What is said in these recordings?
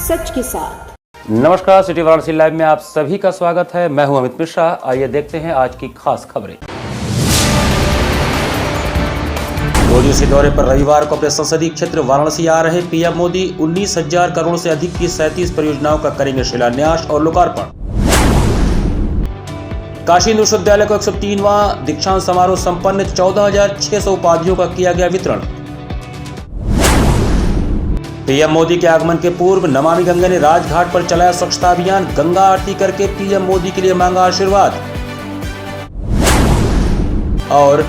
सच के साथ। नमस्कार, सिटी वाराणसी लाइव में आप सभी का स्वागत है। मैं हूं अमित मिश्रा। आइए देखते हैं आज की खास खबरें। 2 दिवसीय दौरे पर रविवार को अपने संसदीय क्षेत्र वाराणसी आ रहे पीएम मोदी 19,000 करोड़ से अधिक की 37 परियोजनाओं का करेंगे शिलान्यास और लोकार्पण। काशी हिंदू विश्वविद्यालय को 103वां दीक्षांत समारोह संपन्न, 14,600 उपाधियों का किया गया वितरण। पीएम मोदी के आगमन के पूर्व नमामि गंगे ने राजघाट पर चलाया स्वच्छता अभियान, गंगा आरती करके पीएम मोदी के लिए मांगा आशीर्वाद। और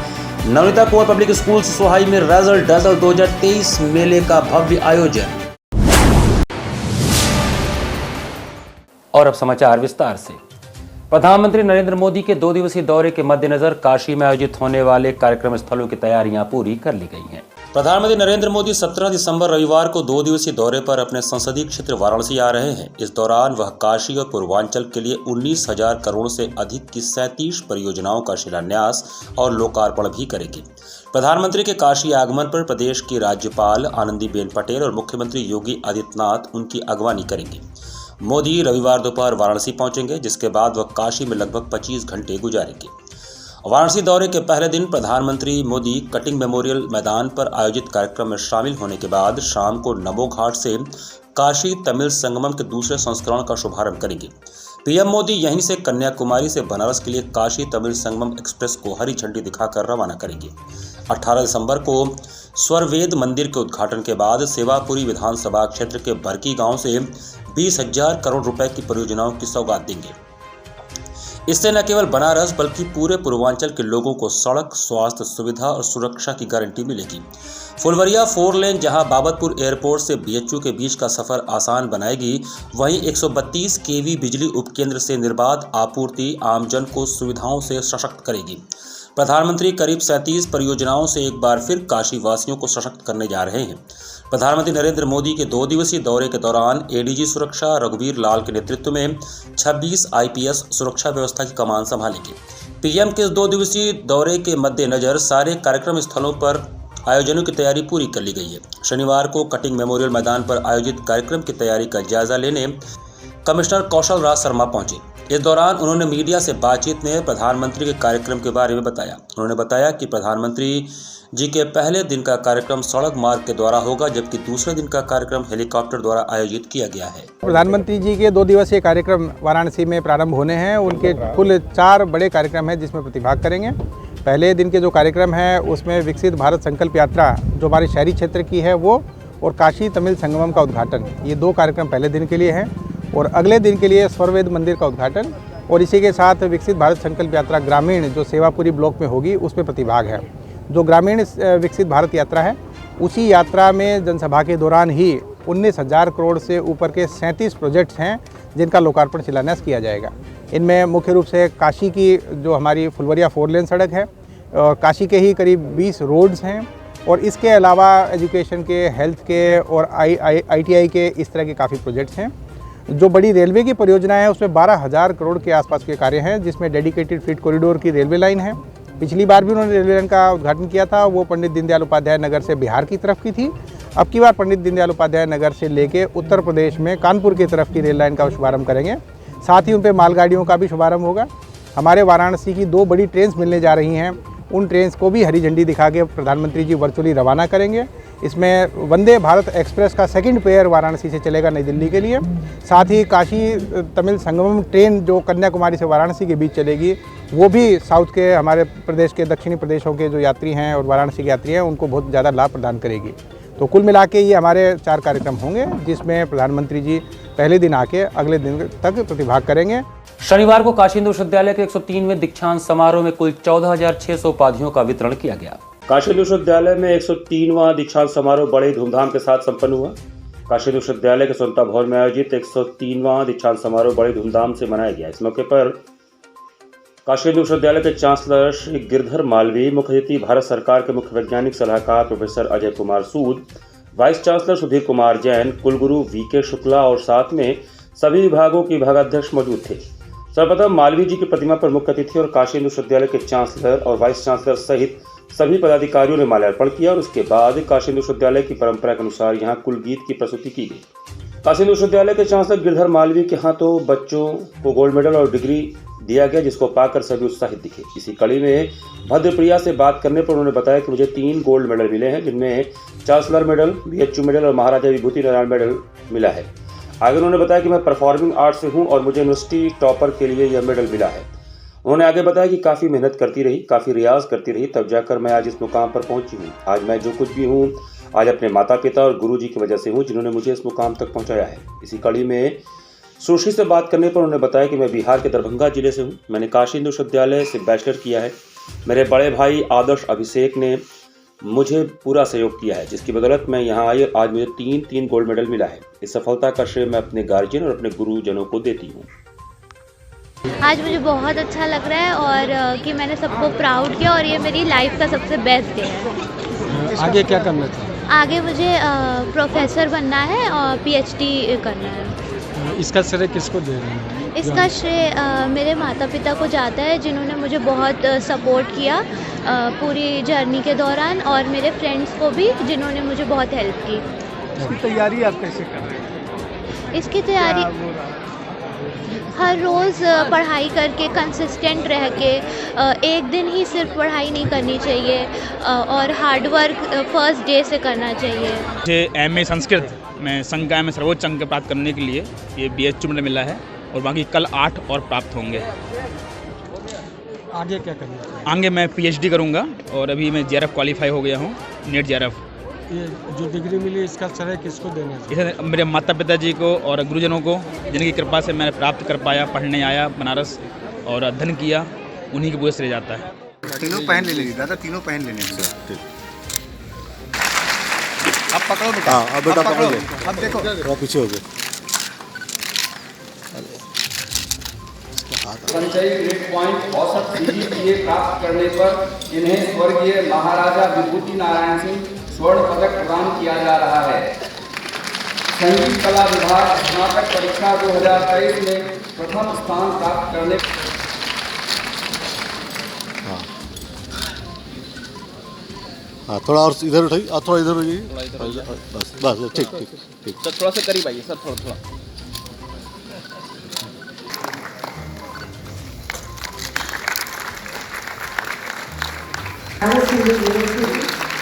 नवनीता कुंवर पब्लिक स्कूल सोहाई में रैजल डैजल 2023 मेले का भव्य आयोजन। और अब समाचार विस्तार से। प्रधानमंत्री नरेंद्र मोदी के 2 दिवसीय दौरे के मद्देनजर काशी में आयोजित होने वाले कार्यक्रम स्थलों की तैयारियां पूरी कर ली गई हैं। प्रधानमंत्री नरेंद्र मोदी 17 दिसंबर रविवार को 2 दिवसीय दौरे पर अपने संसदीय क्षेत्र वाराणसी आ रहे हैं। इस दौरान वह काशी और पूर्वांचल के लिए 19,000 करोड़ से अधिक की 37 परियोजनाओं का शिलान्यास और लोकार्पण भी करेंगे। प्रधानमंत्री के काशी आगमन पर प्रदेश की राज्यपाल आनंदीबेन पटेल और मुख्यमंत्री योगी आदित्यनाथ उनकी अगवानी करेंगे। मोदी रविवार दोपहर वाराणसी पहुंचेंगे, जिसके बाद वह काशी में लगभग 25 घंटे गुजारेंगे। वाराणसी दौरे के पहले दिन प्रधानमंत्री मोदी कटिंग मेमोरियल मैदान पर आयोजित कार्यक्रम में शामिल होने के बाद शाम को नमो घाट से काशी तमिल संगमम के दूसरे संस्करण का शुभारंभ करेंगे। पीएम मोदी यहीं से कन्याकुमारी से बनारस के लिए काशी तमिल संगमम एक्सप्रेस को हरी झंडी दिखाकर रवाना करेंगे। 18 दिसंबर को स्वरवेद मंदिर के उद्घाटन के बाद सेवापुरी विधानसभा क्षेत्र के बरकी गांव से 20,000 करोड़ रुपए की परियोजनाओं की सौगात देंगे। इससे न केवल बनारस बल्कि पूरे पूर्वांचल के लोगों को सड़क, स्वास्थ्य सुविधा और सुरक्षा की गारंटी मिलेगी। फुलवरिया 4 लेन जहां बाबतपुर एयरपोर्ट से बीएचयू के बीच का सफर आसान बनाएगी, वहीं 132 केवी बिजली उपकेंद्र से निर्बाध आपूर्ति आमजन को सुविधाओं से सशक्त करेगी। प्रधानमंत्री करीब 37 परियोजनाओं से एक बार फिर काशी वासियों को सशक्त करने जा रहे हैं। प्रधानमंत्री नरेंद्र मोदी के 2 दिवसीय दौरे के दौरान एडीजी सुरक्षा रघुवीर लाल के नेतृत्व में 26 आईपीएस सुरक्षा व्यवस्था की कमान संभालेंगे। पीएम के इस 2 दिवसीय दौरे के मद्देनजर सारे कार्यक्रम स्थलों पर आयोजनों की तैयारी पूरी कर ली गई है। शनिवार को कटिंग मेमोरियल मैदान पर आयोजित कार्यक्रम की तैयारी का जायजा लेने कमिश्नर कौशल राज शर्मा पहुंचे। इस दौरान उन्होंने मीडिया से बातचीत में प्रधानमंत्री के कार्यक्रम के बारे में बताया। उन्होंने बताया कि प्रधानमंत्री जी के पहले दिन का कार्यक्रम सड़क मार्ग के द्वारा होगा, जबकि दूसरे दिन का कार्यक्रम हेलीकॉप्टर द्वारा आयोजित किया गया है। प्रधानमंत्री जी के 2 दिवसीय कार्यक्रम वाराणसी में प्रारंभ होने हैं। उनके कुल 4 बड़े कार्यक्रम हैं जिसमें प्रतिभाग करेंगे। पहले दिन के जो कार्यक्रम है उसमें विकसित भारत संकल्प यात्रा जो हमारे शहरी क्षेत्र की है वो, और काशी तमिल संगमम का उद्घाटन, ये 2 कार्यक्रम पहले दिन के लिए हैं। और अगले दिन के लिए स्वरवेद मंदिर का उद्घाटन और इसी के साथ विकसित भारत संकल्प यात्रा ग्रामीण जो सेवापुरी ब्लॉक में होगी उसमें प्रतिभाग है। जो ग्रामीण विकसित भारत यात्रा है उसी यात्रा में जनसभा के दौरान ही 19,000 करोड़ से ऊपर के 37 प्रोजेक्ट्स हैं जिनका लोकार्पण शिलान्यास किया जाएगा। इनमें मुख्य रूप से काशी की जो हमारी फुलवरिया 4 लेन सड़क है, और काशी के ही करीब 20 रोड्स हैं, और इसके अलावा एजुकेशन के, हेल्थ के और ITI के इस तरह के काफ़ी प्रोजेक्ट्स हैं। जो बड़ी रेलवे की परियोजना है उसमें 12,000 करोड़ के आसपास के कार्य हैं, जिसमें डेडिकेटेड फ्रीट कॉरिडोर की रेलवे लाइन है। पिछली बार भी उन्होंने रेलवे लाइन का उद्घाटन किया था, वो पंडित दीनदयाल उपाध्याय नगर से बिहार की तरफ की थी। अब की बार पंडित दीनदयाल उपाध्याय नगर से लेके उत्तर प्रदेश में कानपुर की तरफ की रेल लाइन का शुभारंभ करेंगे। साथ ही उन पर मालगाड़ियों का भी शुभारंभ होगा। हमारे वाराणसी की 2 बड़ी ट्रेन मिलने जा रही हैं, उन ट्रेन्स को भी हरी झंडी दिखा के प्रधानमंत्री जी वर्चुअली रवाना करेंगे। इसमें वंदे भारत एक्सप्रेस का 2nd पेयर वाराणसी से चलेगा नई दिल्ली के लिए। साथ ही काशी तमिल संगमम ट्रेन जो कन्याकुमारी से वाराणसी के बीच चलेगी, वो भी साउथ के हमारे प्रदेश के दक्षिणी प्रदेशों के जो यात्री हैं और वाराणसी के यात्री हैं उनको बहुत ज़्यादा लाभ प्रदान करेगी। तो कुल मिला के ये हमारे 4 कार्यक्रम होंगे जिसमें प्रधानमंत्री जी पहले दिन आके अगले दिन तक प्रतिभाग करेंगे। शनिवार को काशी हिंदू विश्वविद्यालय के 103वें दीक्षांत समारोह में कुल 14,600 उपाधियों का वितरण किया गया। काशी हिंदू विश्वविद्यालय में 103वां दीक्षांत समारोह बड़े धूमधाम के साथ संपन्न हुआ। काशी हिंदू विश्वविद्यालय के स्वतंत्रता भवन में आयोजित 103वां दीक्षांत समारोह बड़े धूमधाम से मनाया गया। इस मौके पर काशी हिंदू विश्वविद्यालय के चांसलर श्री गिरधर मालवीय, मुख्य अतिथि भारत सरकार के मुख्य वैज्ञानिक सलाहकार प्रोफेसर अजय कुमार सूद, वाइस चांसलर सुधीर कुमार जैन, कुलगुरु VK शुक्ला और साथ में सभी विभागों के विभागाध्यक्ष मौजूद थे। सर्वप्रथम मालवीय जी की प्रतिमा पर मुख्य अतिथि और काशी हिंदू विश्वविद्यालय के चांसलर और वाइस चांसलर सहित सभी पदाधिकारियों ने माल्यार्पण किया और उसके बाद काशी हिंदू विश्वविद्यालय की परंपरा के अनुसार यहाँ कुल गीत की प्रस्तुति की गई। काशी हिंदू विश्वविद्यालय के चांसलर गिरधर मालवीय के हाथों बच्चों को गोल्ड मेडल और डिग्री दिया गया, जिसको पाकर सभी उत्साहित दिखे। इसी कड़ी में भद्रप्रिया से बात करने पर उन्होंने बताया कि मुझे 3 गोल्ड मेडल मिले हैं, जिनमें चांसलर मेडल, बीएचयू मेडल और महाराजा विभूति नारायण मेडल मिला है। आगे उन्होंने बताया कि मैं परफॉर्मिंग आर्ट से हूं और मुझे यूनिवर्सिटी टॉपर के लिए यह मेडल मिला है। उन्होंने आगे बताया कि काफ़ी मेहनत करती रही, काफ़ी रियाज करती रही, तब जाकर मैं आज इस मुकाम पर पहुंची हूँ। आज मैं जो कुछ भी हूँ आज अपने माता पिता और गुरु जी की वजह से हूँ, जिन्होंने मुझे इस मुकाम तक पहुँचाया है। इसी कड़ी में सुश्री से बात करने पर उन्होंने बताया कि मैं बिहार के दरभंगा जिले से हूँ। मैंने काशी हिंदू विश्वविद्यालय से बैचलर किया है। मेरे बड़े भाई आदर्श अभिषेक ने मुझे पूरा सहयोग किया है, जिसकी बदौलत मैं यहाँ आई। आज मुझे 3 गोल्ड मेडल मिला है। इस सफलता का श्रेय मैं अपने गार्जियन और अपने गुरुजनों को देती हूँ। आज मुझे बहुत अच्छा लग रहा है और कि मैंने सबको प्राउड किया और ये मेरी लाइफ का सबसे बेस्ट डे है। आगे क्या करना चाहिए? आगे मुझे प्रोफेसर बनना है और पीएचडी करना है। इसका श्रेय किसको दे रहे हैं? इसका श्रेय मेरे माता पिता को जाता है, जिन्होंने मुझे बहुत सपोर्ट किया पूरी जर्नी के दौरान, और मेरे फ्रेंड्स को भी, जिन्होंने मुझे बहुत हेल्प की। इसकी तैयारी आप कैसे कर रहे हैं? इसकी तैयारी हर रोज़ पढ़ाई करके, कंसिस्टेंट रह के, एक दिन ही सिर्फ पढ़ाई नहीं करनी चाहिए और हार्ड वर्क फर्स्ट डे से करना चाहिए। मुझे एमए संस्कृत में संकाय में सर्वोच्च अंक प्राप्त करने के लिए ये बीएचयू में मिला है और बाकी कल 8 और प्राप्त होंगे। आगे क्या करना चाहिए? आगे मैं पीएचडी करूंगा और अभी मैं जेआरएफ क्वालिफाई हो गया हूँ, नेट जेआरएफ। ये जो डिग्री मिली इसका श्रेय किसको देना चाहिए? इसे मेरे माता पिता जी को और गुरुजनों को, जिनकी कृपा से मैंने प्राप्त कर पाया, पढ़ने आया बनारस और अध्ययन किया, उन्हीं के पूरे श्रेय जाता है। तीनों पहन लेने दादा, तीनों पहन लेने। अब पकड़ो बेटा। हाँ, अब बेटा पकड़ो। अब देखो थोड़ा पीछे हो गए। संचयी ग्रेड पॉइंट औसत सीजीपीए प्राप्त करने पर इन्हें स्वर्गीय महाराजा विभूति नारायण सिंह स्वर्ण पदक प्रदान किया जा रहा है। संगीत कला विभाग स्नातक परीक्षा 2023 में प्रथम स्थान प्राप्त करने। हाँ, थोड़ा और इधर उठाइए, थोड़ा इधर उठाइए। बस बस, ठीक ठीक ठीक। सर थोड़ा सा करीब आइए सर, थोड़ा।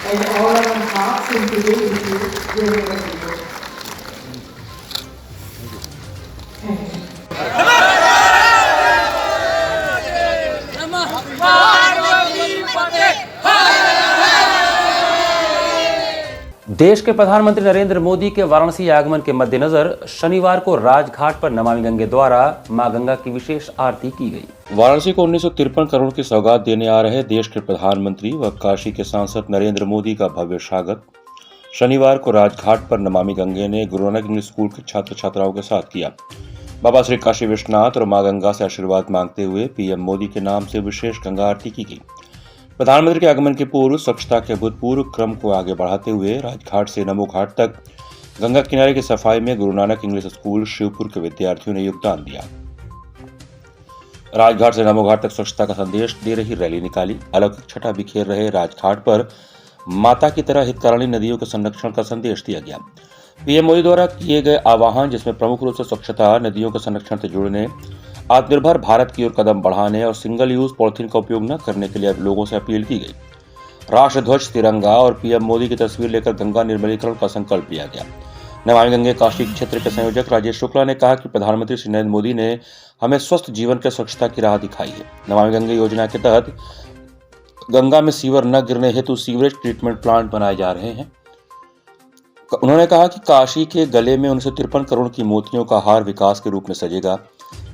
And all of our hearts and today with you, wherever we go. देश के प्रधानमंत्री नरेंद्र मोदी के वाराणसी आगमन के मद्देनजर शनिवार को राजघाट पर नमामि गंगे द्वारा मां गंगा की विशेष आरती की गई। वाराणसी को 1953 करोड़ की सौगात देने आ रहे देश के प्रधानमंत्री व काशी के सांसद नरेंद्र मोदी का भव्य स्वागत शनिवार को राजघाट पर नमामि गंगे ने गुरु नानक इंग्लिश स्कूल के छात्र छात्राओं के साथ किया। बाबा श्री काशी विश्वनाथ और मां गंगा से आशीर्वाद मांगते हुए पीएम मोदी के नाम से विशेष गंगा आरती की गई। प्रधानमंत्री के आगमन के पूर्व स्वच्छता के अभूतपूर्व क्रम को आगे बढ़ाते हुए राजघाट से नमो घाट तक गंगा किनारे की सफाई में गुरु नानक इंग्लिश स्कूल शिवपुर के विद्यार्थियों ने योगदान दिया। राजघाट से नमो घाट तक स्वच्छता का संदेश दे रही रैली निकाली। अलौकिक छटा बिखेर रहे राजघाट पर माता की तरह हितकारिणी नदियों के संरक्षण का संदेश दिया गया। पीएम मोदी द्वारा किए गए आह्वान, जिसमें प्रमुख रूप से स्वच्छता, नदियों के संरक्षण से जुड़ने, आत्मनिर्भर भारत की ओर कदम बढ़ाने और सिंगल यूज पॉलिथीन का उपयोग न करने के लिए लोगों से अपील की गई। राष्ट्रध्वज, तिरंगा और पीएम मोदी की तस्वीर लेकर गंगा निर्मलीकरण का संकल्प लिया गया। नमामि गंगे काशी क्षेत्र के संयोजक राजेश शुक्ला ने कहा कि प्रधानमंत्री श्री नरेंद्र मोदी ने हमें स्वस्थ जीवन के स्वच्छता की राह दिखाई है। नमामि गंगे योजना के तहत गंगा में सीवर न गिरने हेतु सीवरेज ट्रीटमेंट प्लांट बनाए जा रहे हैं। उन्होंने कहा कि काशी के गले में 1953 करोड़ की मोतियों का हार विकास के रूप में सजेगा।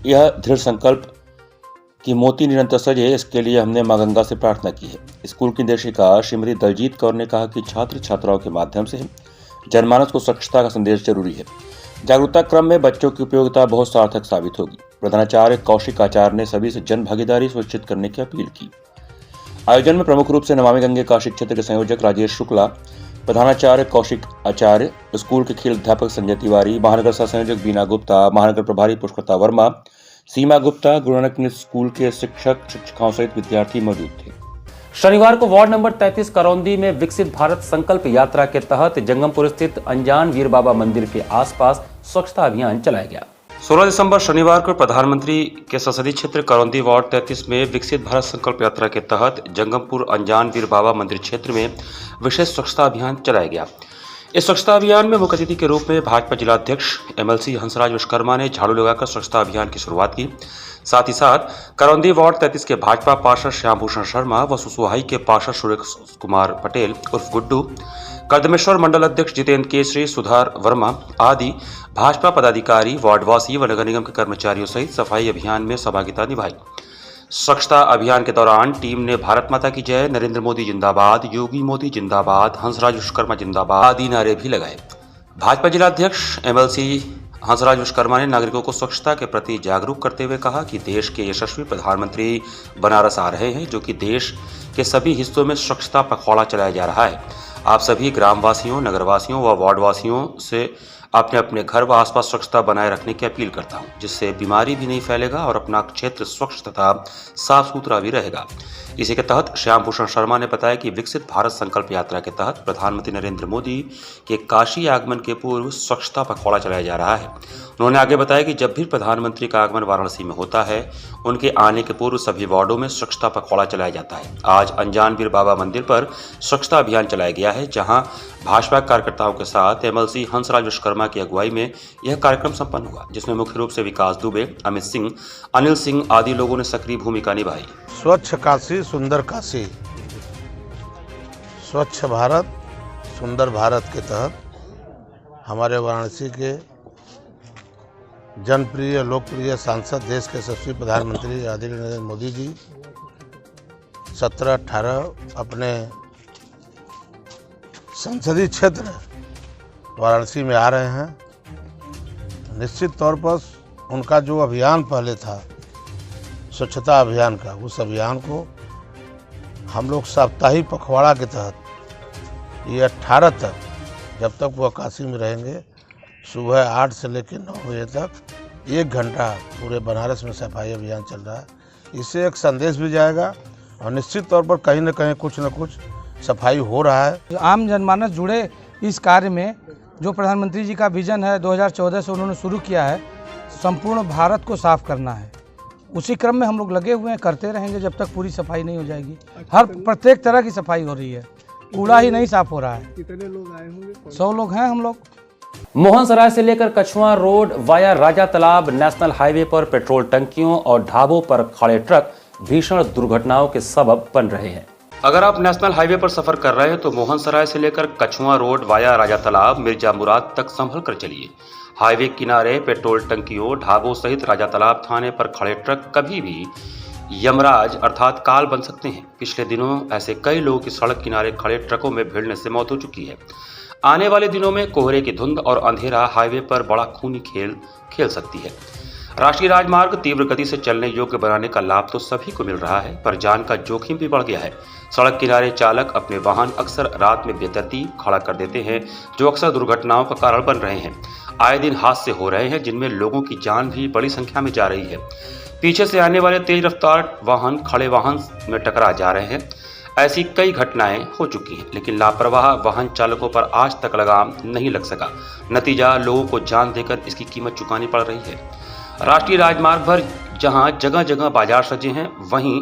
यह दृढ़ संकल्प कि मोती निरंतर सजे, इसके लिए हमने मां गंगा से प्रार्थना की है। स्कूल की निदेशिका श्रीमती दलजीत कौर ने कहा कि छात्र छात्राओं के माध्यम से जनमानस को स्वच्छता का संदेश जरूरी है। जागरूकता क्रम में बच्चों की उपयोगिता बहुत सार्थक साबित होगी। प्रधानाचार्य कौशिक आचार्य ने सभी से जन भागीदारी सुनिश्चित करने की अपील की। आयोजन में प्रमुख रूप से नमामि गंगे काशी क्षेत्र के संयोजक राजेश शुक्ला, प्रधानाचार्य कौशिक आचार्य, स्कूल के खेल अध्यापक संजय तिवारी, महानगर सह संयोजक बीना गुप्ता, महानगर प्रभारी पुष्पलता वर्मा, सीमा गुप्ता, गुरु नानक इंग्लिश स्कूल के शिक्षक शिक्षिकाओं सहित विद्यार्थी मौजूद थे। शनिवार को वार्ड नंबर 33 करौंदी में विकसित भारत संकल्प यात्रा के तहत जंगमपुर स्थित अनजान वीर बाबा मंदिर के आसपास स्वच्छता अभियान चलाया गया। 16 दिसंबर शनिवार को प्रधानमंत्री के संसदीय क्षेत्र करौंदी वार्ड 33 में विकसित भारत संकल्प यात्रा के तहत जंगमपुर अंजान वीर बाबा मंदिर क्षेत्र में विशेष स्वच्छता अभियान चलाया गया। इस स्वच्छता अभियान में मुख्य अतिथि के रूप में भाजपा जिलाध्यक्ष MLC हंसराज विश्वकर्मा ने झाड़ू लगाकर स्वच्छता अभियान की शुरुआत की। साथ ही साथ करौंदी वार्ड 33 के भाजपा पार्षद श्याम भूषण शर्मा व सुसुहाई के पार्षद सूर्य कुमार पटेल उर्फ गुड्डू, कदमेश्वर मंडल अध्यक्ष जितेंद्र केसरी, सुधार वर्मा आदि भाजपा पदाधिकारी, वार्डवासी व नगर निगम के कर्मचारियों सहित सफाई अभियान में सहभागिता निभाई। स्वच्छता अभियान के दौरान टीम ने भारत माता की जय, नरेंद्र मोदी जिंदाबाद, योगी मोदी जिंदाबाद, हंसराज विश्वकर्मा जिंदाबाद आदि नारे भी लगाए। भाजपा जिलाध्यक्ष MLC हंसराज विश्वकर्मा ने नागरिकों को स्वच्छता के प्रति जागरूक करते हुए कहा कि देश के यशस्वी प्रधानमंत्री बनारस आ रहे हैं, जो कि देश के सभी हिस्सों में स्वच्छता पखवाड़ा चलाया जा रहा है। आप सभी ग्रामवासियों, नगरवासियों व वार्डवासियों से अपने अपने घर व आसपास स्वच्छता बनाए रखने की अपील करता हूं, जिससे बीमारी भी नहीं फैलेगा और अपना क्षेत्र स्वच्छ तथा साफ सुथरा भी रहेगा। इसी के तहत श्याम भूषण शर्मा ने बताया कि विकसित भारत संकल्प यात्रा के तहत प्रधानमंत्री नरेंद्र मोदी के काशी आगमन के पूर्व स्वच्छता पखवाड़ा चलाया जा रहा है। उन्होंने आगे बताया कि जब भी प्रधानमंत्री का आगमन वाराणसी में होता है, उनके आने के पूर्व सभी वार्डों में स्वच्छता पखवाड़ा चलाया जाता है। आज अंजान वीर बाबा मंदिर पर स्वच्छता अभियान चलाया गया है, जहां भाजपा कार्यकर्ताओं के साथ MLC हंसराज विश्वकर्मा की अगुवाई में यह कार्यक्रम संपन्न हुआ, जिसमें मुख्य रूप से विकास दुबे, अमित सिंह, अनिल सिंह आदि लोगों ने सक्रिय भूमिका निभाई। स्वच्छ काशी सुंदर काशी, स्वच्छ भारत सुंदर भारत के तहत हमारे वाराणसी के जनप्रिय लोकप्रिय सांसद, देश के यशस्वी प्रधानमंत्री आदरणीय नरेंद्र मोदी जी 17-18 अपने संसदीय क्षेत्र वाराणसी में आ रहे हैं। निश्चित तौर पर उनका जो अभियान पहले था स्वच्छता अभियान का, उस अभियान को हम लोग साप्ताहिक पखवाड़ा के तहत ये 18 तक, जब तक वह काशी में रहेंगे, सुबह 8 से लेकर 9 बजे तक 1 घंटा पूरे बनारस में सफाई अभियान चल रहा है। इससे एक संदेश भी जाएगा और निश्चित तौर पर कहीं न कहीं कुछ न कुछ सफाई हो रहा है। आम जनमानस जुड़े इस कार्य में जो प्रधानमंत्री जी का विजन है 2014 से उन्होंने शुरू किया है, संपूर्ण भारत को साफ करना है। उसी क्रम में हम लोग लगे हुए हैं, करते रहेंगे जब तक पूरी सफाई नहीं हो जाएगी। हर प्रत्येक तरह की सफाई हो रही है, कूड़ा ही नहीं साफ हो रहा है। कितने लोग आए होंगे? 100 लोग हैं हम लोग। मोहनसराय से लेकर कछुआ रोड वाया राजा तालाब नेशनल हाईवे पर पेट्रोल टंकियों और ढाबों पर खड़े ट्रक भीषण दुर्घटनाओं के सबब बन रहे हैं। अगर आप नेशनल हाईवे पर सफर कर रहे हैं तो मोहनसराय से लेकर कछुआ रोड वाया राजा तालाब मिर्जा मुराद तक संभल कर चलिए। हाईवे किनारे पेट्रोल टंकियों, ढाबों सहित राजा तालाब थाने पर खड़े ट्रक कभी भी यमराज अर्थात काल बन सकते हैं। पिछले दिनों ऐसे कई लोगों की सड़क किनारे खड़े ट्रकों में भिड़ने से मौत हो चुकी है। आने वाले दिनों में कोहरे की धुंध और अंधेरा हाईवे पर बड़ा खूनी खेल सकती है। राष्ट्रीय राजमार्ग तीव्र गति से चलने योग्य बनाने का लाभ तो सभी को मिल रहा है, पर जान का जोखिम भी बढ़ गया है। सड़क किनारे चालक अपने वाहन अक्सर रात में बेतरतीब खड़ा कर देते हैं, जो अक्सर दुर्घटनाओं का कारण बन रहे हैं। आए दिन हादसे हो रहे हैं, जिनमें लोगों की जान भी बड़ी संख्या में जा रही है। पीछे से आने वाले तेज रफ्तार वाहन खड़े वाहन में टकरा जा रहे हैं। ऐसी कई घटनाएं हो चुकी हैं, लेकिन लापरवाह वाहन चालकों पर आज तक लगाम नहीं लग सका। नतीजा, लोगों को जान देकर इसकी कीमत चुकानी पड़ रही है। राष्ट्रीय राजमार्ग पर जहां जगह जगह बाजार सजे हैं, वहीं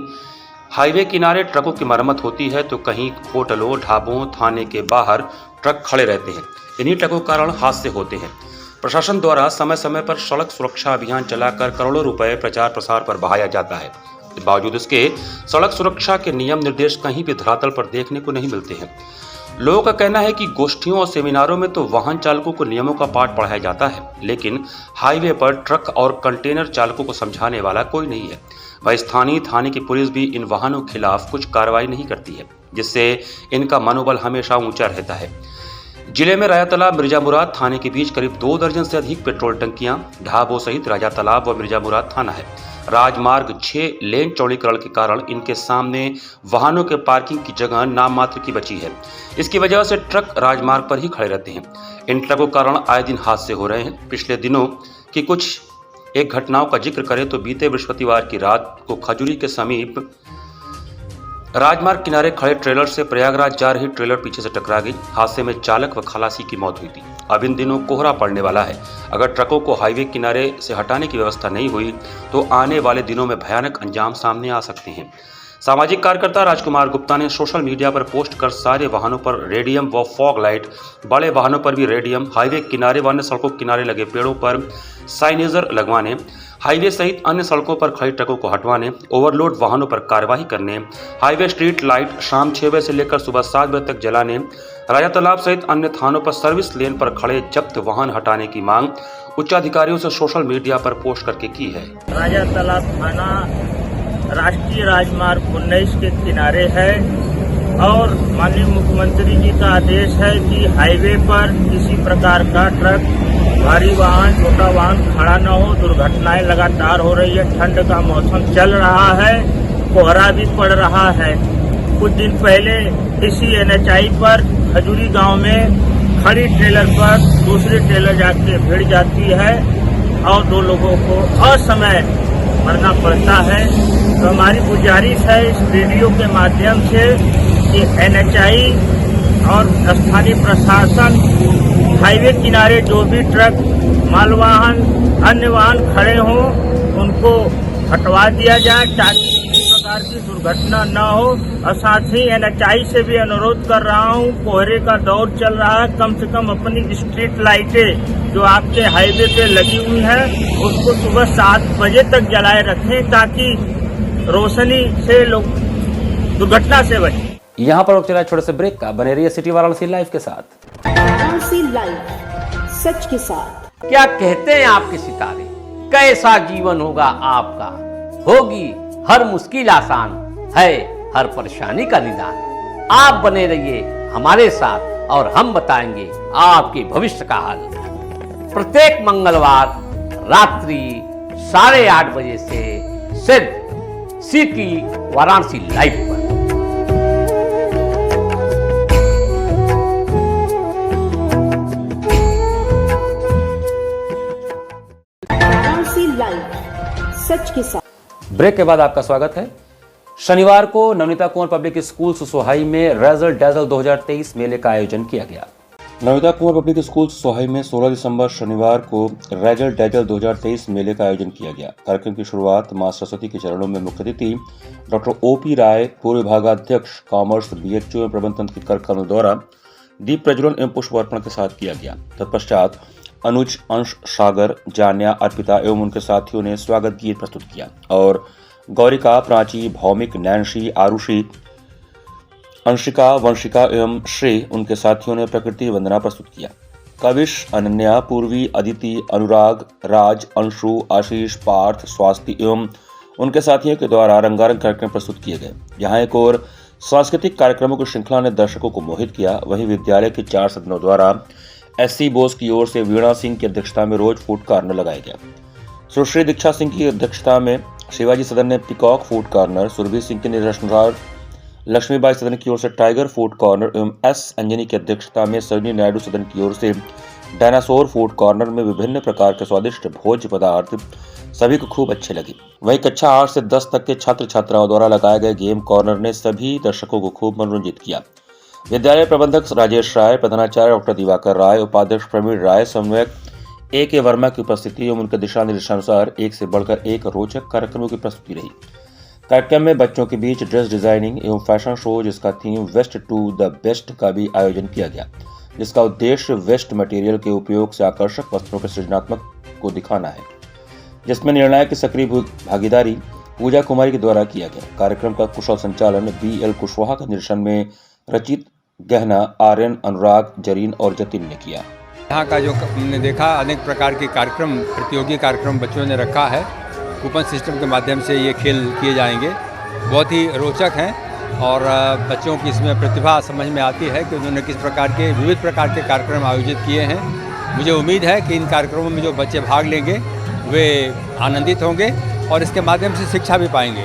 हाईवे किनारे ट्रकों की मरम्मत होती है तो कहीं होटलों, ढाबों, थाने के बाहर ट्रक खड़े रहते हैं। इन्हीं ट्रकों के कारण हादसे होते हैं। प्रशासन द्वारा समय समय पर सड़क सुरक्षा अभियान चलाकर करोड़ों रुपए प्रचार प्रसार पर बहाया जाता है। बावजूद इसके सड़क सुरक्षा के नियम निर्देश कहीं भी धरातल पर देखने को नहीं मिलते हैं। लोगों का कहना है कि गोष्ठियों और सेमिनारों में तो वाहन चालकों को नियमों का पाठ पढ़ाया जाता है, लेकिन हाईवे पर ट्रक और कंटेनर चालकों को समझाने वाला कोई नहीं है। वही स्थानीय थाने की पुलिस भी इन वाहनों के खिलाफ कुछ कार्रवाई नहीं करती है, जिससे इनका मनोबल हमेशा ऊंचा रहता है। जिले में राजा तालाब मिर्जा मुराद थाने के बीच करीब 2 दर्जन से अधिक पेट्रोल टंकियां, ढाबों सहित राजा तालाब व मिर्जा मुराद थाना है। राजमार्ग 6 लेन चौड़ीकरण के कारण इनके सामने वाहनों के पार्किंग की जगह नाम मात्र की बची है। इसकी वजह से ट्रक राजमार्ग पर ही खड़े रहते हैं। इन ट्रकों के कारण आए दिन हादसे हो रहे हैं। पिछले दिनों की कुछ एक घटनाओं का जिक्र करें तो बीते बृहस्पतिवार की रात को खजूरी के समीप राजमार्ग किनारे खड़े ट्रेलर से प्रयागराज जा रही ट्रेलर पीछे से टकरा गई। हादसे में चालक व खलासी की मौत हुई थी। अब इन दिनों कोहरा पड़ने वाला है। अगर ट्रकों को हाईवे किनारे से हटाने की व्यवस्था नहीं हुई तो आने वाले दिनों में भयानक अंजाम सामने आ सकते हैं। सामाजिक कार्यकर्ता राजकुमार गुप्ता ने सोशल मीडिया पर पोस्ट कर सारे वाहनों पर रेडियम व फॉग लाइट, बड़े वाहनों पर भी रेडियम, हाईवे किनारे व अन्य सड़कों किनारे लगे पेड़ों पर साइनेजर लगवाने, हाईवे सहित अन्य सड़कों पर खड़ी ट्रकों को हटवाने, ओवरलोड वाहनों पर कार्यवाही करने, हाईवे स्ट्रीट लाइट शाम 6 बजे से लेकर सुबह 7 बजे तक जलाने, राजा तालाब सहित अन्य थानों पर सर्विस लेन पर खड़े जब्त वाहन हटाने की मांग उच्चाधिकारियों से सोशल मीडिया पर पोस्ट करके की है। राजा तालाब थाना राष्ट्रीय राजमार्ग 19 के किनारे है और माननीय मुख्यमंत्री जी का आदेश है कि हाईवे पर किसी प्रकार का ट्रक, भारी वाहन, छोटा वाहन खड़ा न हो। दुर्घटनाएं लगातार हो रही है, ठंड का मौसम चल रहा है, कोहरा भी पड़ रहा है। कुछ दिन पहले इसी NHI पर खजूरी गांव में खड़ी ट्रेलर पर दूसरी ट्रेलर जाके भिड़ जाती है और 2 लोगों को असमय मरना पड़ता है। तो हमारी गुजारिश है इस वीडियो के माध्यम से कि NHI और स्थानीय प्रशासन हाईवे किनारे जो भी ट्रक, मालवाहन, अन्य वाहन खड़े हों उनको हटवा दिया जाए ताकि किसी प्रकार की दुर्घटना न हो। और साथ ही NHI से भी अनुरोध कर रहा हूं, कोहरे का दौर चल रहा है, कम से कम अपनी स्ट्रीट लाइटें जो आपके हाईवे पे लगी हुई हैं उसको सुबह 7 बजे तक जलाए रखें ताकि रोशनी से लोग दुर्घटना से बचें। यहाँ पर चला छोटे से ब्रेक का, बने रहिए सिटी वाराणसी लाइव के साथ। वाराणसी लाइव, सच के साथ। क्या कहते हैं आपके सितारे, कैसा जीवन होगा आपका, होगी हर मुश्किल आसान, है हर परेशानी का निदान। आप बने रहिए हमारे साथ और हम बताएंगे आपके भविष्य का हाल। प्रत्येक मंगलवार रात्रि 8:30 बजे से सिर्फ सिटी वाराणसी लाइव पर। वाराणसी लाइव, सच के साथ। ब्रेक के बाद आपका स्वागत है। शनिवार को नवनीता कुंवर पब्लिक स्कूल सोहाई में रेजल डेजल 2023 मेले का आयोजन किया गया। नवनीता कुंवर पब्लिक स्कूल सोहाई में 16 दिसंबर शनिवार को रेजल डेजल 2023 मेले का आयोजन किया गया। कार्यक्रम की शुरुआत मां सरस्वती के चरणों में मुख्य अतिथि डॉक्टर OP राय, पूर्व विभागाध्यक्ष कॉमर्स BHO एवं प्रबंधन के कर कर्मचारियों द्वारा दीप प्रज्वलन एवं पुष्प अर्पण के साथ किया गया। तत्पश्चात अनुज, अंश, सागर, जान्या, अर्पिता एवं उनके साथियों ने स्वागत गीत प्रस्तुत किया और गौरिका, प्राची, भौमिक, नैन्सी, आरुषि, अंशिका, वंशिका एवं श्रेय उनके साथियों ने प्रकृति वंदना प्रस्तुत किया। कविश, अनन्या, पूर्वी, अदिति, अनुराग, राज, अंशु, आशीष, पार्थ, स्वास्थ्य एवं उनके साथियों के द्वारा रंगारंग कार्यक्रम प्रस्तुत किए गए। यहाँ एक और सांस्कृतिक कार्यक्रमों की श्रृंखला ने दर्शकों को मोहित किया। वहीं विद्यालय के 4 सदनों द्वारा SC बोस की ओर से वीणा सिंह की अध्यक्षता में रोज फूड कॉर्नर लगाया गया। सुश्री दीक्षा सिंह की अध्यक्षता में शिवाजी सदन ने peacock food corner, Surabhi Singh के निर्देशानुसार लक्ष्मीबाई सदन की ओर से टाइगर फूड कॉर्नर एवं S अंजनी की अध्यक्षता में सरोजिनी नायडू सदन की ओर से डायनासोर फूड कॉर्नर में विभिन्न प्रकार के स्वादिष्ट भोज्य पदार्थ सभी को खूब अच्छे लगे। वहीं कक्षा 8 से 10 तक के छात्र छात्राओं द्वारा लगाए गए गेम कॉर्नर ने सभी दर्शकों को खूब मनोरंजित किया। विद्यालय प्रबंधक राजेश राय, प्रधानाचार्य डॉक्टर दिवाकर राय, उपाध्यक्ष प्रवीण राय, समन्वयक AK वर्मा की उपस्थिति एवं उनके दिशा निर्देशानुसार एक से बढ़कर एक रोचक कार्यक्रमों की प्रस्तुति रही। कार्यक्रम में बच्चों के बीच ड्रेस डिजाइनिंग एवं फैशन शो जिसका theme waste to the best का भी आयोजन किया गया, जिसका उद्देश्य वेस्ट मटेरियल के उपयोग से आकर्षक वस्त्रों के सृजनात्मक को दिखाना है, जिसमें निर्णायक की सक्रिय भागीदारी पूजा कुमारी के द्वारा किया गया। कार्यक्रम का कुशल संचालन BL कुशवाहा के निर्देशन में रचित, गहना, आर्यन, अनुराग, जरीन और जतिन ने किया। यहाँ का जो हमने देखा अनेक प्रकार के कार्यक्रम, प्रतियोगी कार्यक्रम बच्चों ने रखा है। कूपन सिस्टम के माध्यम से ये खेल किए जाएंगे, बहुत ही रोचक हैं और बच्चों की इसमें प्रतिभा समझ में आती है कि उन्होंने किस प्रकार के विविध प्रकार के कार्यक्रम आयोजित किए हैं। मुझे उम्मीद है कि इन कार्यक्रमों में जो बच्चे भाग लेंगे वे आनंदित होंगे और इसके माध्यम से शिक्षा भी पाएंगे।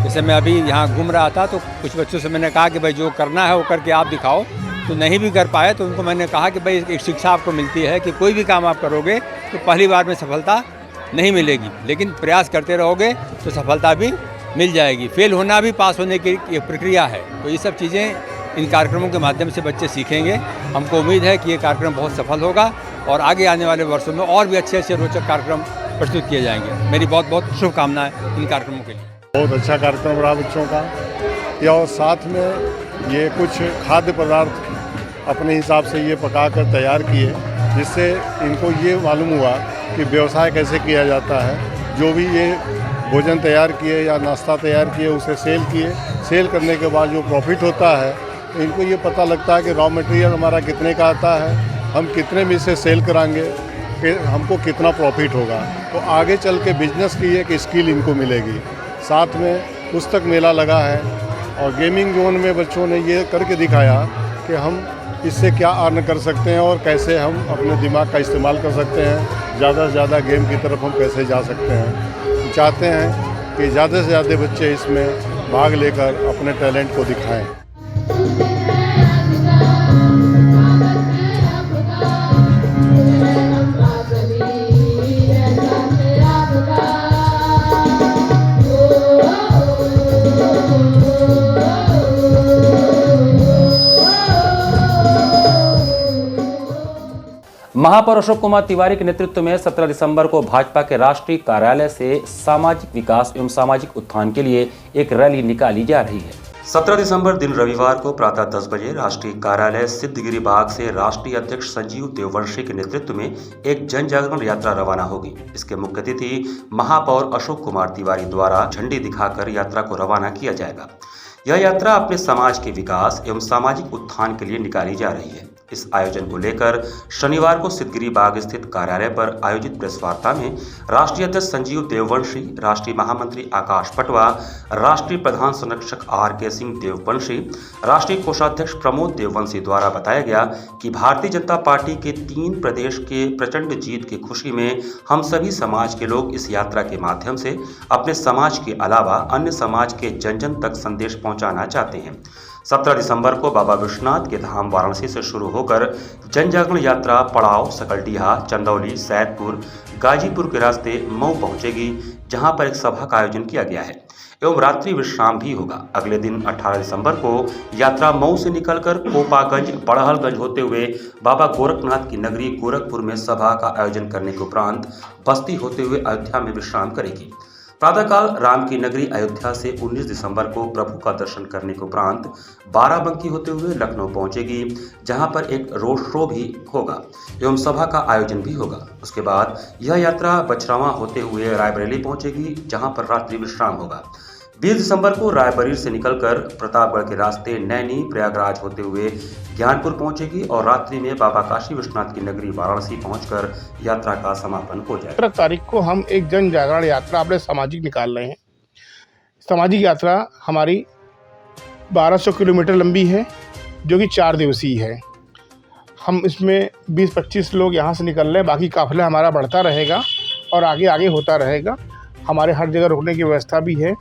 जैसे मैं अभी यहाँ घूम रहा था तो कुछ बच्चों से मैंने कहा कि भाई जो करना है वो करके आप दिखाओ, तो नहीं भी कर पाए तो उनको मैंने कहा कि भाई एक शिक्षा आपको मिलती है कि कोई भी काम आप करोगे तो पहली बार में सफलता नहीं मिलेगी, लेकिन प्रयास करते रहोगे तो सफलता भी मिल जाएगी। फेल होना भी पास होने की एक प्रक्रिया है। तो ये सब चीज़ें इन कार्यक्रमों के माध्यम से बच्चे सीखेंगे। हमको उम्मीद है कि ये कार्यक्रम बहुत सफल होगा और आगे आने वाले वर्षों में और भी अच्छे अच्छे रोचक कार्यक्रम प्रस्तुत किए जाएंगे। मेरी बहुत बहुत शुभकामनाएं इन कार्यक्रमों के लिए। बहुत अच्छा कार्यक्रम रहा बच्चों का या, और साथ में ये कुछ खाद्य पदार्थ अपने हिसाब से ये पका कर तैयार किए, जिससे इनको ये मालूम हुआ कि व्यवसाय कैसे किया जाता है। जो भी ये भोजन तैयार किए या नाश्ता तैयार किए उसे सेल किए, सेल करने के बाद जो प्रॉफिट होता है इनको ये पता लगता है कि रॉ मटेरियल हमारा कितने का आता है, हम कितने में इसे सेल कराएंगे, कि हमको कितना प्रॉफिट होगा। तो आगे चल के बिजनेस की एक स्किल इनको मिलेगी। साथ में पुस्तक मेला लगा है और गेमिंग जोन में बच्चों ने ये करके दिखाया कि हम इससे क्या अर्न कर सकते हैं और कैसे हम अपने दिमाग का इस्तेमाल कर सकते हैं, ज़्यादा से ज़्यादा गेम की तरफ हम कैसे जा सकते हैं। चाहते हैं कि ज़्यादा से ज़्यादा बच्चे इसमें भाग लेकर अपने टैलेंट को दिखाएं। महापौर अशोक कुमार तिवारी के नेतृत्व में 17 दिसंबर को भाजपा के राष्ट्रीय कार्यालय से सामाजिक विकास एवं सामाजिक उत्थान के लिए एक रैली निकाली जा रही है। 17 दिसंबर दिन रविवार को प्रातः 10 बजे राष्ट्रीय कार्यालय सिद्धगिरी बाग से राष्ट्रीय अध्यक्ष संजीव देववंशी के नेतृत्व में एक जन जागरण यात्रा रवाना होगी। इसके मुख्य अतिथि महापौर अशोक कुमार तिवारी द्वारा झंडी दिखाकर यात्रा को रवाना किया जाएगा। यह यात्रा अपने समाज के विकास एवं सामाजिक उत्थान के लिए निकाली जा रही है। इस आयोजन को लेकर शनिवार को सिद्धगिरी बाग स्थित कार्यालय पर आयोजित प्रेस वार्ता में राष्ट्रीय अध्यक्ष संजीव देववंशी, राष्ट्रीय महामंत्री आकाश पटवा, राष्ट्रीय प्रधान संरक्षक RK सिंह देववंशी, राष्ट्रीय कोषाध्यक्ष प्रमोद देववंशी द्वारा बताया गया कि भारतीय जनता पार्टी के 3 प्रदेश के प्रचंड जीत की खुशी में हम सभी समाज के लोग इस यात्रा के माध्यम से अपने समाज के अलावा अन्य समाज के जन जन तक संदेश पहुंचाना चाहते हैं। 17 दिसंबर को बाबा विश्वनाथ के धाम वाराणसी से शुरू होकर जन जागरण यात्रा पड़ाव सकलडीहा, चंदौली, सैदपुर, गाजीपुर के रास्ते मऊ पहुंचेगी, जहां पर एक सभा का आयोजन किया गया है एवं रात्रि विश्राम भी होगा। अगले दिन 18 दिसंबर को यात्रा मऊ से निकलकर कोपागंज, बड़हलगंज होते हुए बाबा गोरखनाथ की नगरी गोरखपुर में सभा का आयोजन करने के उपरांत बस्ती होते हुए अयोध्या में विश्राम करेगी। प्रातःकाल राम की नगरी अयोध्या से 19 दिसंबर को प्रभु का दर्शन करने के उपरांत बाराबंकी होते हुए लखनऊ पहुंचेगी, जहां पर एक रोड शो भी होगा एवं सभा का आयोजन भी होगा। उसके बाद यह यात्रा बछरावा होते हुए रायबरेली पहुंचेगी, जहां पर रात्रि विश्राम होगा। 20 दिसंबर को रायबरेली से निकलकर प्रतापगढ़ के रास्ते नैनी, प्रयागराज होते हुए ज्ञानपुर पहुंचेगी और रात्रि में बाबा काशी विश्वनाथ की नगरी वाराणसी पहुंचकर यात्रा का समापन हो जाएगा। 17 तारीख को हम एक जन जागरण यात्रा अपने सामाजिक निकाल रहे हैं। सामाजिक यात्रा हमारी 1200 किलोमीटर लंबी है, जो कि 4 दिवसीय है। हम इसमें 20-25 लोग यहाँ से निकल रहे हैं, बाकी काफिला हमारा बढ़ता रहेगा और आगे आगे होता रहेगा। हमारे हर जगह रुकने की व्यवस्था भी है।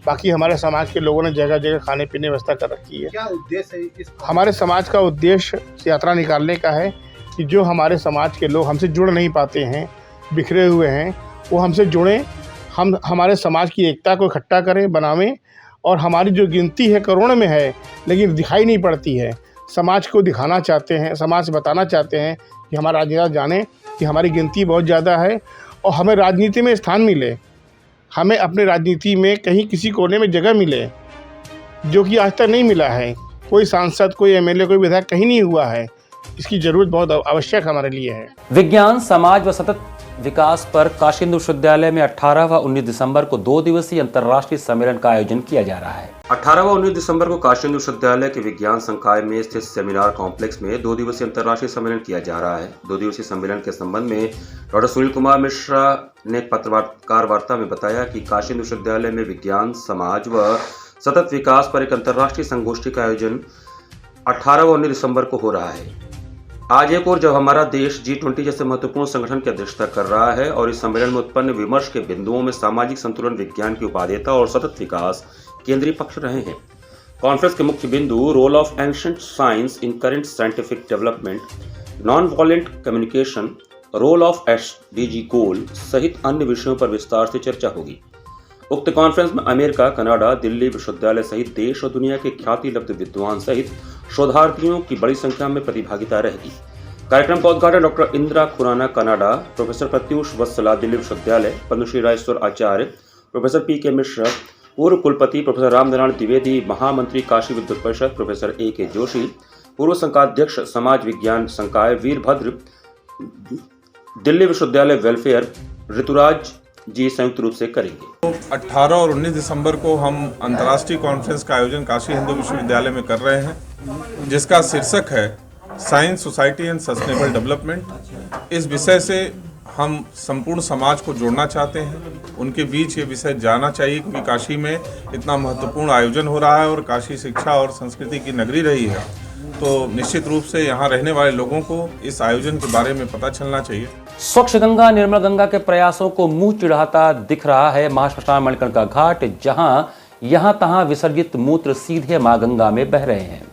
बाकी हमारे समाज के लोगों ने जगह जगह खाने पीने की व्यवस्था कर रखी है। क्या उद्देश्य है इस? हमारे समाज का उद्देश्य यात्रा निकालने का है कि जो हमारे समाज के लोग हमसे जुड़ नहीं पाते हैं, बिखरे हुए हैं, वो हमसे जुड़ें, हम हमारे समाज की एकता को इकट्ठा करें, बनावें। और हमारी जो गिनती है करोड़ में है, लेकिन दिखाई नहीं पड़ती है। समाज को दिखाना चाहते हैं, समाज से बताना चाहते हैं कि हमारा राजनीति जाने कि हमारी गिनती बहुत ज़्यादा है और हमें राजनीति में स्थान मिले, हमें अपने राजनीति में कहीं किसी कोने में जगह मिले, जो कि आज तक नहीं मिला है। कोई सांसद, कोई MLA, कोई विधायक कहीं नहीं हुआ है। इसकी जरूरत बहुत आवश्यक हमारे लिए है। विज्ञान, समाज व सतत विकास पर काशी हिंदू विश्वविद्यालय में 18 व 19 दिसंबर को 2 दिवसीय अंतर्राष्ट्रीय सम्मेलन का आयोजन किया जा रहा है। 18 व 19 दिसंबर को काशी हिंदू विश्वविद्यालय के विज्ञान संकाय में स्थित सेमिनार कॉम्प्लेक्स में 2 दिवसीय अंतर्राष्ट्रीय सम्मेलन किया जा रहा है। 2 दिवसीय सम्मेलन के संबंध में डॉक्टर सुनील कुमार मिश्रा ने पत्रकार वार्ता में बताया कि काशी हिंदू विश्वविद्यालय में विज्ञान, समाज व सतत विकास पर एक अंतर्राष्ट्रीय संगोष्ठी का आयोजन 18 व 19 दिसंबर को हो रहा है। आज एक और जब हमारा देश G20 जैसे महत्वपूर्ण संगठन की अध्यक्षता कर रहा है और इस सम्मेलन में उत्पन्न विमर्श के बिंदुओं में सामाजिक संतुलन, विज्ञान की उपादेयता और सतत विकास केंद्रीय पक्ष रहे हैं। कॉन्फ्रेंस के मुख्य बिंदु role of ancient science in current scientific development, non violent communication, role of SDG goal सहित अन्य विषयों पर विस्तार से चर्चा होगी। उक्त कॉन्फ्रेंस में अमेरिका, कनाडा, दिल्ली विश्वविद्यालय सहित देश और दुनिया के ख्याति लब्ध विद्वान सहित शोधार्थियों की बड़ी संख्या में प्रतिभागिता रहेगी। कार्यक्रम का उद्घाटन doctor Indira Khurana Canada, professor Pratyush Vatsala Delhi विश्वविद्यालय, पद्मश्री राजेश्वर आचार्य, प्रोफेसर पी.के. मिश्रा, पूर्व कुलपति प्रोफेसर रामनारायण द्विवेदी, महामंत्री काशी विद्युत परिषद प्रोफेसर ए.के. जोशी, पूर्व संकाध्यक्ष समाज विज्ञान संकाय वीरभद्र, दिल्ली विश्वविद्यालय वेलफेयर ऋतुराज जी संयुक्त रूप से करेंगे। 18 और 19 दिसंबर को हम अंतर्राष्ट्रीय कॉन्फ्रेंस का आयोजन काशी हिंदू विश्वविद्यालय में कर रहे हैं, जिसका शीर्षक है science, society and sustainable development. इस विषय से हम संपूर्ण समाज को जोड़ना चाहते हैं, उनके बीच ये विषय जाना चाहिए, क्योंकि काशी में इतना महत्वपूर्ण आयोजन हो रहा है और काशी शिक्षा और संस्कृति की नगरी रही है, तो निश्चित रूप से यहाँ रहने वाले लोगों को इस आयोजन के बारे में पता चलना चाहिए। स्वच्छ गंगा निर्मल गंगा के प्रयासों को मुंह चिढ़ाता दिख रहा है महाश्मशान मणिकर्णिका घाट, जहां यहां तहां विसर्जित मूत्र सीधे मां गंगा में बह रहे हैं।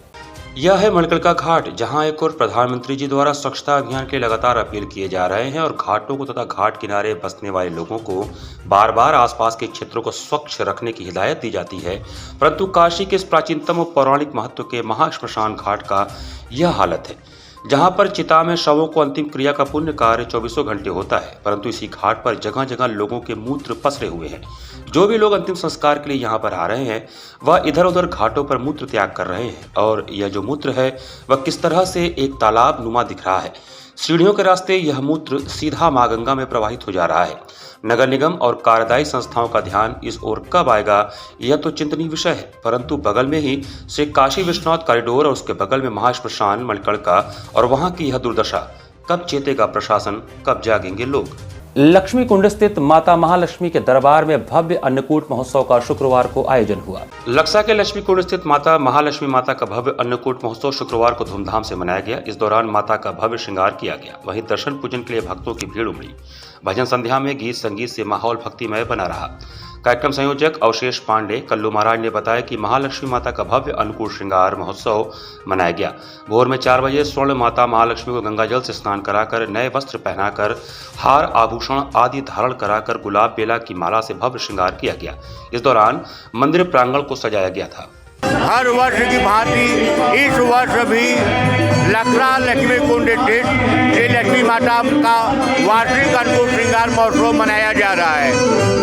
यह है मणिकर्णिका घाट, जहां एक और प्रधानमंत्री जी द्वारा स्वच्छता अभियान के लगातार अपील किए जा रहे हैं और घाटों को तथा घाट किनारे बसने वाले लोगों को बार बार आसपास के क्षेत्रों को स्वच्छ रखने की हिदायत दी जाती है, परंतु काशी के इस प्राचीनतम और पौराणिक महत्व के महाश्मशान घाट का यह हालत है, जहां पर चिता में शवों को अंतिम क्रिया का पुण्य कार्य 24 घंटे होता है, परंतु इसी घाट पर जगह जगह लोगों के मूत्र पसरे हुए हैं। जो भी लोग अंतिम संस्कार के लिए यहाँ पर आ रहे हैं वह इधर उधर घाटों पर मूत्र त्याग कर रहे हैं, और यह जो मूत्र है वह किस तरह से एक तालाब नुमा दिख रहा है। सीढ़ियों के रास्ते यह मूत्र सीधा मां गंगा में प्रवाहित हो जा रहा है। नगर निगम और कार्यदायी संस्थाओं का ध्यान इस ओर कब आएगा, यह तो चिंतनीय विषय है, परंतु बगल में ही श्री काशी विश्वनाथ कॉरिडोर और उसके बगल में महाश्मशान मणिकर्णिका और वहां की यह दुर्दशा, कब चेतेगा प्रशासन, कब जागेंगे लोग। लक्ष्मी कुंड स्थित माता महालक्ष्मी के दरबार में भव्य अन्नकूट महोत्सव का शुक्रवार को आयोजन हुआ। लक्सा के लक्ष्मी कुंड स्थित माता महालक्ष्मी माता का भव्य अन्नकूट महोत्सव शुक्रवार को धूमधाम से मनाया गया। इस दौरान माता का भव्य श्रृंगार किया गया, वहीं दर्शन पूजन के लिए भक्तों की भीड़ उमड़ी। भजन संध्या में गीत संगीत से माहौल भक्तिमय बना रहा। कार्यक्रम संयोजक अवशेष पांडे कल्लू महाराज ने बताया कि महालक्ष्मी माता का भव्य अन्नकूट श्रृंगार महोत्सव मनाया गया। भोर में 4 बजे स्वर्ण माता महालक्ष्मी को गंगाजल से स्नान कराकर, नए वस्त्र पहनाकर, हार आभूषण आदि धारण कराकर गुलाब बेला की माला से भव्य श्रृंगार किया गया। इस दौरान मंदिर प्रांगण को सजाया गया था। हर वर्ष की भांति इस वर्ष भी लखरा लक्ष्मी कुंड स्थित श्री लक्ष्मी माता का वार्षिक अन्नकूट श्रृंगार महोत्सव मनाया जा रहा है,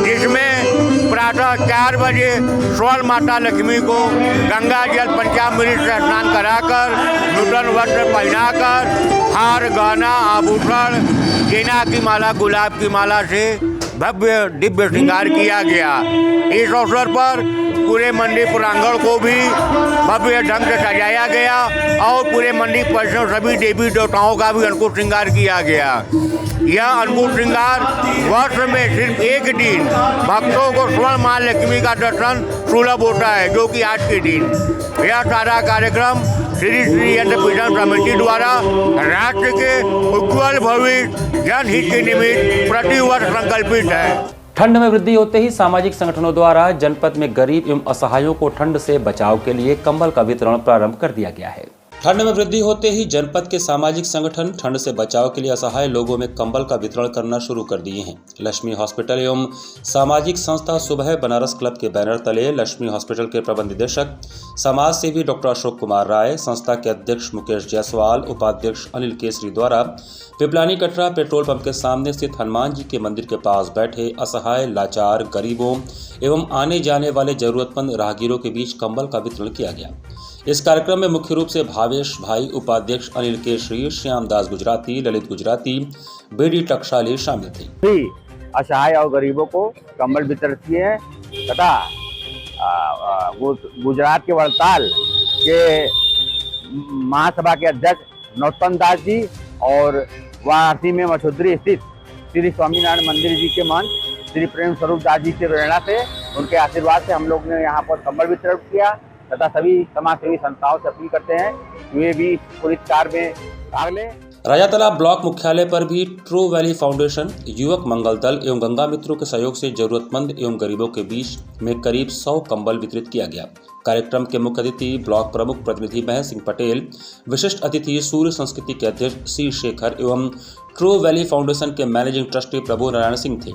जिसमें प्रातः 4 बजे स्वर्ण माता लक्ष्मी को गंगा जल पंचामृत से स्नान कराकर, नूतन वस्त्र पहनाकर, हार गहना आभूषण, गेना की माला, गुलाब की माला से भव्य दिव्य श्रृंगार किया गया। इस अवसर पर पूरे मंदिर प्रांगण को भी भव्य ढंग से सजाया गया और पूरे मंदिर परिसर सभी देवी देवताओं का भी अन्नकूट श्रृंगार किया गया। यह अन्नकूट श्रृंगार वर्ष में सिर्फ एक दिन भक्तों को स्वर्ण मां लक्ष्मी का दर्शन सुलभ होता है, जो कि आज के दिन। यह सारा कार्यक्रम श्री श्री अन्नपूजन समिति द्वारा राष्ट्र के उज्ज्वल भविष्य जनहित के निमित्त प्रतिवर्ष संकल्पित है। ठंड में वृद्धि होते ही सामाजिक संगठनों द्वारा जनपद में गरीब एवं असहायों को ठंड से बचाव के लिए कंबल का वितरण प्रारंभ कर दिया गया है। ठंड में वृद्धि होते ही जनपद के सामाजिक संगठन ठंड से बचाव के लिए असहाय लोगों में कंबल का वितरण करना शुरू कर दिए हैं। लक्ष्मी हॉस्पिटल एवं सामाजिक संस्था सुबह बनारस क्लब के बैनर तले लक्ष्मी हॉस्पिटल के प्रबंध निदेशक समाज सेवी डॉक्टर अशोक कुमार राय, संस्था के अध्यक्ष मुकेश जायसवाल, उपाध्यक्ष अनिल केसरी द्वारा पिपलानी कटरा पेट्रोल पंप के सामने स्थित हनुमान जी के मंदिर के पास बैठे असहाय, लाचार, गरीबों एवं आने जाने वाले जरूरतमंद राहगीरों के बीच कंबल का वितरण किया गया। इस कार्यक्रम में मुख्य रूप से भावेश भाई, उपाध्यक्ष अनिल केसरी, श्यामदास गुजराती, ललित गुजराती, बेडी टकशाली शामिल थे। असहाय और गरीबों को कंबल वितरित किए हैं तथा गुजरात के वड़ताल के महासभा के अध्यक्ष नरोत्तम दास जी और वाराणसी में मछुद्री स्थित श्री स्वामीनारायण मंदिर जी के महंत श्री प्रेम स्वरूप दास जी की प्रेरणा से, उनके आशीर्वाद से हम लोग ने यहाँ पर कंबल वितरण किया तथा सभी समाज सेवी संस्थाओं से अपील करते हैं वे भी पुलिस कार में भाग लें। राजातालाब ब्लॉक मुख्यालय पर भी ट्रू वैली फाउंडेशन, युवक मंगल दल एवं गंगा मित्रों के सहयोग से जरूरतमंद एवं गरीबों के बीच में करीब 100 कंबल वितरित किया गया। कार्यक्रम के मुख्य अतिथि ब्लॉक प्रमुख प्रतिनिधि महेश सिंह पटेल, विशिष्ट अतिथि सूर्य संस्कृति के अध्यक्ष सी शेखर एवं ट्रू वैली फाउंडेशन के मैनेजिंग ट्रस्टी प्रभु नारायण सिंह थे।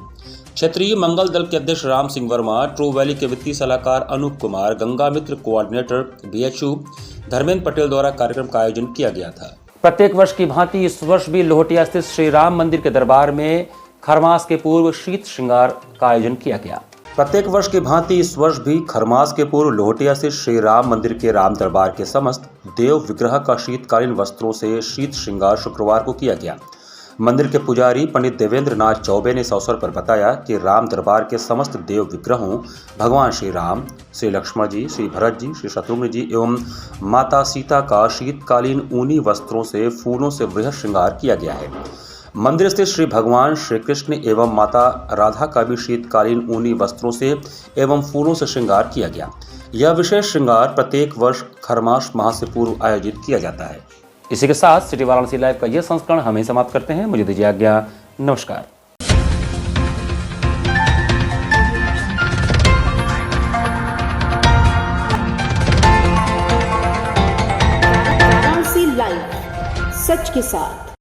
क्षेत्रीय मंगल दल के अध्यक्ष राम सिंह वर्मा, ट्रू वैली के वित्तीय सलाहकार अनूप कुमार, गंगा मित्र कोऑर्डिनेटर BHU धर्मेंद्र पटेल द्वारा कार्यक्रम का आयोजन किया गया था। प्रत्येक वर्ष की भांति इस वर्ष भी लोहटिया स्थित श्री राम मंदिर के दरबार में खरमास के पूर्व शीत श्रृंगार का आयोजन किया गया। प्रत्येक वर्ष की भांति इस वर्ष भी खरमास के पूर्व लोहटिया स्थित श्री राम मंदिर के राम दरबार के समस्त देव विग्रह का शीतकालीन वस्त्रों से शीत श्रृंगार शुक्रवार को किया गया। मंदिर के पुजारी पंडित देवेंद्र नाथ चौबे ने इस अवसर पर बताया कि राम दरबार के समस्त देव विग्रहों भगवान श्री राम, श्री लक्ष्मण जी, श्री भरत जी, श्री शत्रुघ्न जी एवं माता सीता का शीतकालीन ऊनी वस्त्रों से फूलों से वृहद श्रृंगार किया गया है। मंदिर स्थित श्री भगवान श्री कृष्ण एवं माता राधा का भी शीतकालीन ऊनी वस्त्रों से एवं फूलों से श्रृंगार किया गया। यह विशेष श्रृंगार प्रत्येक वर्ष खरमास माह से पूर्व आयोजित किया जाता है। इसी के साथ सिटी वाराणसी लाइव का यह संस्करण हम ही समाप्त करते हैं। मुझे दीजिए आज्ञा। नमस्कार। वाराणसी लाइव, सच के साथ।